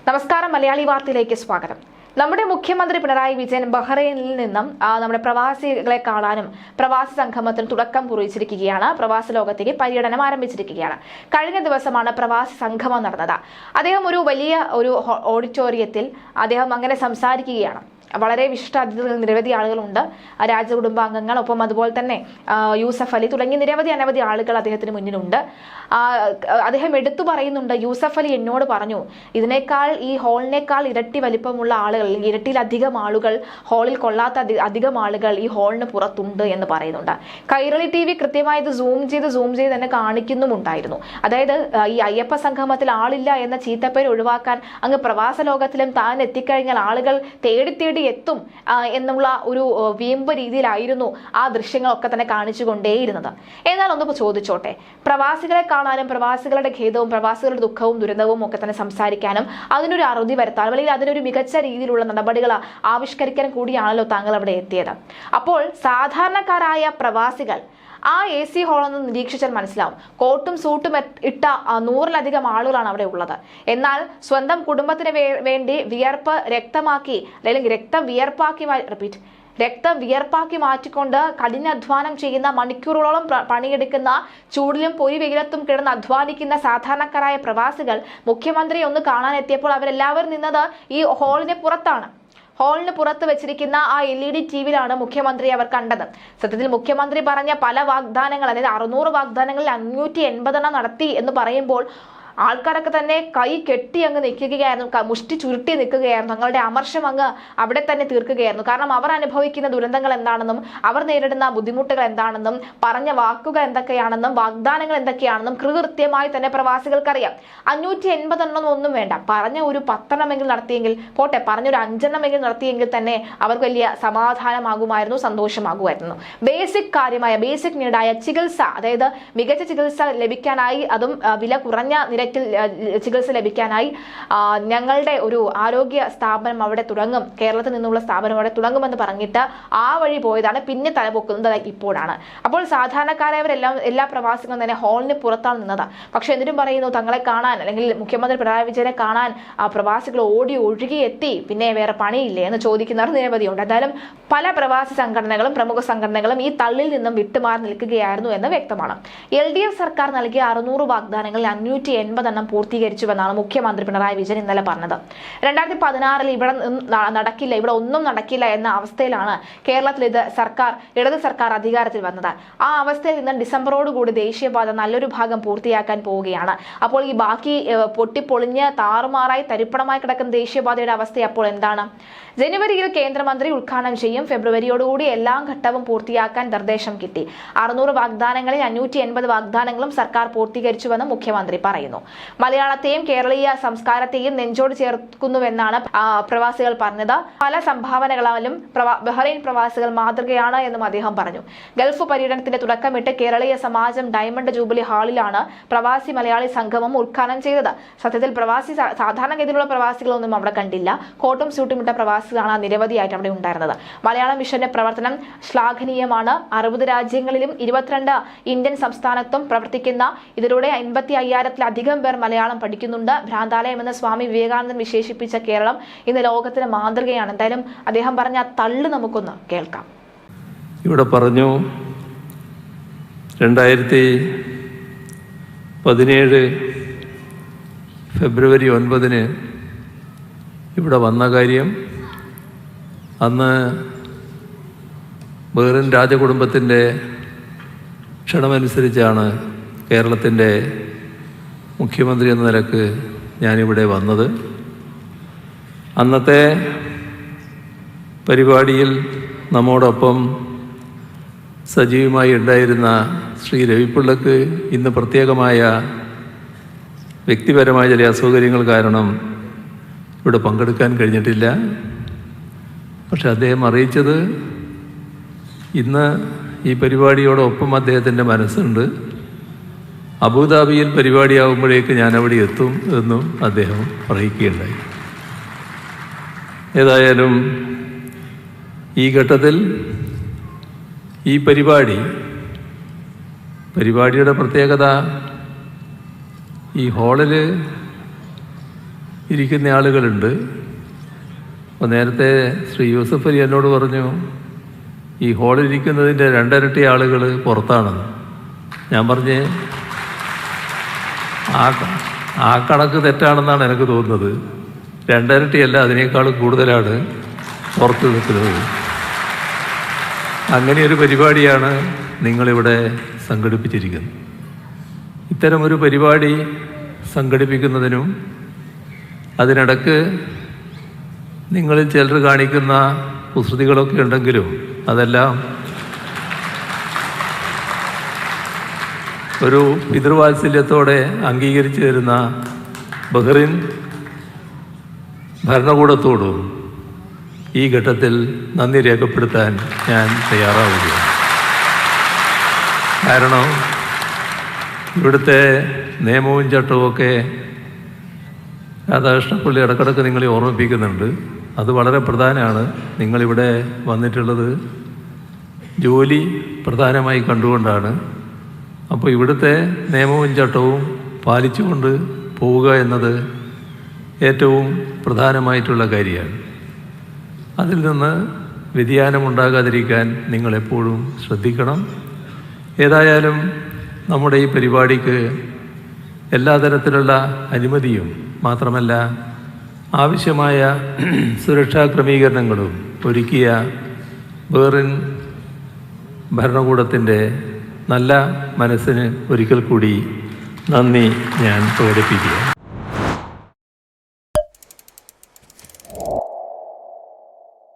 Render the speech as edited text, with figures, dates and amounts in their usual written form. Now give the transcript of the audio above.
നമസ്കാരം, മലയാളി വാർത്തയിലേക്ക് സ്വാഗതം. നമ്മുടെ മുഖ്യമന്ത്രി പിണറായി വിജയൻ ബഹ്റൈനിൽ നിന്നും നമ്മുടെ പ്രവാസികളെ കാണാനും പ്രവാസി സംഗമത്തിന് തുടക്കം കുറിച്ചിരിക്കുകയാണ്. പ്രവാസി ലോകത്തേക്ക് പര്യടനം ആരംഭിച്ചിരിക്കുകയാണ്. കഴിഞ്ഞ ദിവസമാണ് പ്രവാസി സംഗമം നടന്നത്. അദ്ദേഹം ഒരു വലിയ ഓഡിറ്റോറിയത്തിൽ അദ്ദേഹം അങ്ങനെ സംസാരിക്കുകയാണ്. വളരെ വിശിഷ്ട അതിഥികൾ നിരവധി ആളുകളുണ്ട്, രാജകുടുംബാംഗങ്ങൾ, ഒപ്പം അതുപോലെ തന്നെ യൂസഫ് അലി തുടങ്ങി അനവധി ആളുകൾ അദ്ദേഹത്തിന് മുന്നിലുണ്ട്. അദ്ദേഹം എടുത്തു പറയുന്നുണ്ട്, യൂസഫ് അലി എന്നോട് പറഞ്ഞു, ഈ ഹാളിനേക്കാൾ ഇരട്ടി വലിപ്പമുള്ള ആളുകൾ, ഇരട്ടിയിലധികം ആളുകൾ, ഹാളിൽ കൊള്ളാത്ത അധികം ആളുകൾ ഈ ഹാളിന് പുറത്തുണ്ട് എന്ന് പറയുന്നുണ്ട്. കൈരളി TV കൃത്യമായി ഇത് സൂം ചെയ്ത് തന്നെ കാണിക്കുന്നുമുണ്ടായിരുന്നു. അതായത് ഈ അയ്യപ്പ സംഗമത്തിൽ ആളില്ല എന്ന ചീത്തപ്പേര് ഒഴിവാക്കാൻ അങ്ങ് പ്രവാസ ലോകത്തിലും താൻ എത്തിക്കഴിഞ്ഞാൽ ആളുകൾ തേടി എത്തും എന്നുള്ള ഒരു വീമ്പ് രീതിയിലായിരുന്നു ആ ദൃശ്യങ്ങളൊക്കെ തന്നെ കാണിച്ചുകൊണ്ടേയിരുന്നത്. എന്നാൽ ഒന്ന് ചോദിച്ചോട്ടെ, പ്രവാസികളെ കാണാനും പ്രവാസികളുടെ ഖേദവും പ്രവാസികളുടെ ദുഃഖവും ദുരന്തവും ഒക്കെ തന്നെ സംസാരിക്കാനും അതിനൊരു അറുതി വരുത്താനും അല്ലെങ്കിൽ അതിനൊരു മികച്ച രീതിയിലുള്ള നടപടികൾ ആവിഷ്കരിക്കാനും കൂടിയാണല്ലോ താങ്കൾ അവിടെ എത്തിയത്. അപ്പോൾ സാധാരണക്കാരായ പ്രവാസികൾ ആ AC ഹാളൊന്ന് നിരീക്ഷിച്ചാൽ മനസ്സിലാവും. കോട്ടും സൂട്ടും ഇട്ട 100-ലധികം ആളുകളാണ് അവിടെ ഉള്ളത്. എന്നാൽ സ്വന്തം കുടുംബത്തിന് വേണ്ടി രക്തം വിയർപ്പാക്കി മാറ്റിക്കൊണ്ട് കഠിനാധ്വാനം ചെയ്യുന്ന, മണിക്കൂറുകളോളം പണിയെടുക്കുന്ന, ചൂടിലും പൊരി വെയിലത്തും കിടന്ന് അധ്വാനിക്കുന്ന സാധാരണക്കാരായ പ്രവാസികൾ മുഖ്യമന്ത്രിയെ ഒന്ന് കാണാനെത്തിയപ്പോൾ അവരെല്ലാവരും നിന്നത് ഈ ഹാളിന് പുറത്ത് വെച്ചിരിക്കുന്ന ആ LED TVയിലാണ് മുഖ്യമന്ത്രി അവർ കണ്ടത്. സത്യത്തിൽ മുഖ്യമന്ത്രി പറഞ്ഞ പല വാഗ്ദാനങ്ങൾ, അതായത് 600 വാഗ്ദാനങ്ങളിൽ 580 നടത്തി എന്ന് പറയുമ്പോൾ ആൾക്കാരൊക്കെ തന്നെ കൈ കെട്ടി അങ്ങ് നിൽക്കുകയായിരുന്നു, മുഷ്ടി ചുരുട്ടി നിൽക്കുകയായിരുന്നു. തങ്ങളുടെ അമർഷം അങ്ങ് അവിടെ തന്നെ തീർക്കുകയായിരുന്നു. കാരണം അവർ അനുഭവിക്കുന്ന ദുരന്തങ്ങൾ എന്താണെന്നും അവർ നേരിടുന്ന ബുദ്ധിമുട്ടുകൾ എന്താണെന്നും പറഞ്ഞ വാക്കുകൾ എന്തൊക്കെയാണെന്നും വാഗ്ദാനങ്ങൾ എന്തൊക്കെയാണെന്നും കൃത്യമായി തന്നെ പ്രവാസികൾക്കറിയാം. 580 ഒന്നും വേണ്ട, പറഞ്ഞ ഒരു 10 നടത്തിയെങ്കിൽ പോട്ടെ, പറഞ്ഞൊരു 5 നടത്തിയെങ്കിൽ തന്നെ അവർക്ക് വലിയ സമാധാനമാകുമായിരുന്നു, സന്തോഷമാകുമായിരുന്നു. ബേസിക് നീഡായ ചികിത്സ, അതായത് മികച്ച ചികിത്സ ലഭിക്കാനായി, അതും വില കുറഞ്ഞ നിരക്കിൽ ചികിത്സ ലഭിക്കാനായി ഞങ്ങളുടെ ഒരു ആരോഗ്യ സ്ഥാപനം അവിടെ തുടങ്ങും, കേരളത്തിൽ നിന്നുള്ള സ്ഥാപനം അവിടെ തുടങ്ങുമെന്ന് പറഞ്ഞിട്ട് ആ വഴി പോയതാണ്. പിന്നെ തലപൊക്കുന്നത് ഇപ്പോഴാണ്. അപ്പോൾ സാധാരണക്കാരായവരെല്ലാം, എല്ലാ പ്രവാസികളും തന്നെ ഹാളിന് പുറത്താണ് നിന്നത്. പക്ഷെ എന്നിട്ടും പറയുന്നു, തങ്ങളെ കാണാൻ അല്ലെങ്കിൽ മുഖ്യമന്ത്രി പിണറായി വിജയനെ കാണാൻ പ്രവാസികൾ ഒഴുകി എത്തി, പിന്നെ വേറെ പണിയില്ലേ എന്ന് ചോദിക്കുന്നവർ നിരവധിയുണ്ട്. എന്തായാലും പല പ്രവാസി സംഘടനകളും പ്രമുഖ സംഘടനകളും ഈ തള്ളിൽ നിന്നും വിട്ടുമാറി നിൽക്കുകയായിരുന്നു എന്ന് വ്യക്തമാണ്. LDF സർക്കാർ നൽകിയ 600 വാഗ്ദാനങ്ങളിൽ 580 പൂർത്തീകരിച്ചുവെന്നാണ് മുഖ്യമന്ത്രി പിണറായി വിജയൻ ഇന്നലെ പറഞ്ഞത്. 2016 ഇവിടെ നടക്കില്ല, ഇവിടെ ഒന്നും നടക്കില്ല എന്ന അവസ്ഥയിലാണ് കേരളത്തിൽ ഇടത് സർക്കാർ അധികാരത്തിൽ വന്നത്. ആ അവസ്ഥയിൽ നിന്ന് ഡിസംബറോടുകൂടി ദേശീയപാത നല്ലൊരു ഭാഗം പൂർത്തിയാക്കാൻ പോവുകയാണ്. അപ്പോൾ ഈ ബാക്കി പൊട്ടിപ്പൊളിഞ്ഞ് താറുമാറായി തരിപ്പണമായി കിടക്കുന്ന ദേശീയപാതയുടെ അവസ്ഥ അപ്പോൾ എന്താണ്? ജനുവരിയിൽ കേന്ദ്രമന്ത്രി ഉദ്ഘാടനം ചെയ്യും. ഫെബ്രുവരിയോടുകൂടി എല്ലാ ഘട്ടവും പൂർത്തിയാക്കാൻ നിർദ്ദേശം കിട്ടി. 600 വാഗ്ദാനങ്ങളിൽ 580 വാഗ്ദാനങ്ങളും സർക്കാർ പൂർത്തീകരിച്ചുവെന്ന് മുഖ്യമന്ത്രി പറയുന്നു. മലയാളത്തെയും കേരളീയ സംസ്കാരത്തെയും നെഞ്ചോട് ചേർക്കുന്നുവെന്നാണ് പ്രവാസികൾ പറഞ്ഞത്. പല സംഭാവനകളാലും ബഹ്റൈൻ പ്രവാസികൾ മാതൃകയാണ് എന്നും അദ്ദേഹം പറഞ്ഞു. ഗൾഫ് പര്യടനത്തിന്റെ തുടക്കമിട്ട് കേരളീയ സമാജം ഡയമണ്ട് ജൂബിലി ഹാളിലാണ് പ്രവാസി മലയാളി സംഗമം ഉദ്ഘാടനം ചെയ്തത്. സത്യത്തിൽ സാധാരണഗതിയിലുള്ള പ്രവാസികളൊന്നും അവിടെ കണ്ടില്ല. കോട്ടും സൂട്ടും ഇട്ട പ്രവാസികളാണ് നിരവധിയായിട്ട് അവിടെ ഉണ്ടായിരുന്നത്. മലയാളം മിഷന്റെ പ്രവർത്തനം ശ്ലാഘനീയമാണ്. 60 രാജ്യങ്ങളിലും 22 ഇന്ത്യൻ സംസ്ഥാനത്തും പ്രവർത്തിക്കുന്ന ഇതിലൂടെ 55,000-ലധികം പേർ മലയാളം പഠിക്കുന്നുണ്ട്. ഭ്രാന്താലയം എന്ന് സ്വാമി വിവേകാനന്ദൻ വിശേഷിപ്പിച്ച കേരളം ഇന്ന് ലോകത്തിന് മാതൃകയാണ്. എന്തായാലും അദ്ദേഹം പറഞ്ഞ ആ തള്ള് നമുക്കൊന്ന് കേൾക്കാം. ഇവിടെ പറഞ്ഞു, 2017 ഫെബ്രുവരി 9 ഇവിടെ വന്ന കാര്യം, അന്ന് ബഹ്റൈൻ രാജകുടുംബത്തിൻ്റെ ക്ഷണമനുസരിച്ചാണ് കേരളത്തിൻ്റെ മുഖ്യമന്ത്രി എന്ന നിലക്ക് ഞാനിവിടെ വന്നത്. അന്നത്തെ പരിപാടിയിൽ നമ്മോടൊപ്പം സജീവമായി ഉണ്ടായിരുന്ന ശ്രീ രവിപിള്ളക്ക് ഇന്ന് പ്രത്യേകമായ വ്യക്തിപരമായ ചില അസൗകര്യങ്ങൾ കാരണം ഇവിടെ പങ്കെടുക്കാൻ കഴിഞ്ഞിട്ടില്ല. പക്ഷെ അദ്ദേഹം അറിയിച്ചത്, ഇന്ന് ഈ പരിപാടിയോടൊപ്പം അദ്ദേഹത്തിൻ്റെ മനസ്സുണ്ട്, അബുദാബിയിൽ പരിപാടിയാകുമ്പോഴേക്ക് ഞാൻ അവിടെ എത്തും എന്നും അദ്ദേഹം അറിയിക്കുകയുണ്ടായി. ഏതായാലും ഈ ഘട്ടത്തിൽ ഈ പരിപാടിയുടെ പ്രത്യേകത, ഈ ഹാളിൽ ഇരിക്കുന്ന ആളുകളുണ്ട്. അപ്പോൾ നേരത്തെ ശ്രീ യൂസഫ് അലി എന്നോട് പറഞ്ഞു ഈ ഹാളിലിരിക്കുന്നതിൻ്റെ 2 ഇരട്ടി ആളുകൾ പുറത്താണെന്ന്. ഞാൻ പറഞ്ഞ് ആ കണക്ക് തെറ്റാണെന്നാണ് എനിക്ക് തോന്നുന്നത്. 2 ഇരട്ടിയല്ല, അതിനേക്കാൾ കൂടുതലാണ് പുറത്ത് നിൽക്കുന്നത്. അങ്ങനെയൊരു പരിപാടിയാണ് നിങ്ങളിവിടെ സംഘടിപ്പിച്ചിരിക്കുന്നത്. ഇത്തരമൊരു പരിപാടി സംഘടിപ്പിക്കുന്നതിനും അതിനിടക്ക് നിങ്ങളിൽ ചിലർ കാണിക്കുന്ന കുസൃതികളൊക്കെ ഉണ്ടെങ്കിലും അതെല്ലാം ഒരു പിതൃവാത്സല്യത്തോടെ അംഗീകരിച്ചു തരുന്ന ബഹ്റിൻ ഭരണകൂടത്തോടും ഈ ഘട്ടത്തിൽ നന്ദി രേഖപ്പെടുത്താൻ ഞാൻ തയ്യാറാവുകയാണ്. കാരണം ഇവിടുത്തെ നിയമവും ചട്ടവുമൊക്കെ രാധാകൃഷ്ണപ്പള്ളി ഇടക്കിടക്ക് നിങ്ങളെ ഓർമ്മിപ്പിക്കുന്നുണ്ട്. അത് വളരെ പ്രധാനമാണ്. നിങ്ങളിവിടെ വന്നിട്ടുള്ളത് ജോലി പ്രധാനമായി കണ്ടുകൊണ്ടാണ്. അപ്പോൾ ഇവിടുത്തെ നിയമവും ചട്ടവും പാലിച്ചുകൊണ്ട് പോവുക എന്നത് ഏറ്റവും പ്രധാനമായിട്ടുള്ള കാര്യമാണ്. അതിൽ നിന്ന് വ്യതിയാനമുണ്ടാകാതിരിക്കാൻ നിങ്ങളെപ്പോഴും ശ്രദ്ധിക്കണം. ഏതായാലും നമ്മുടെ ഈ പരിപാടിക്ക് എല്ലാ തരത്തിലുള്ള അനുമതിയും മാത്രമല്ല ആവശ്യമായ സുരക്ഷാ ക്രമീകരണങ്ങളും ഒരുക്കിയ ബഹ്റിൻ ഭരണകൂടത്തിൻ്റെ നല്ല മനസ്സിന് ഒരിക്കൽ കൂടി നന്ദി ഞാൻ പ്രകടിപ്പിക്കുക.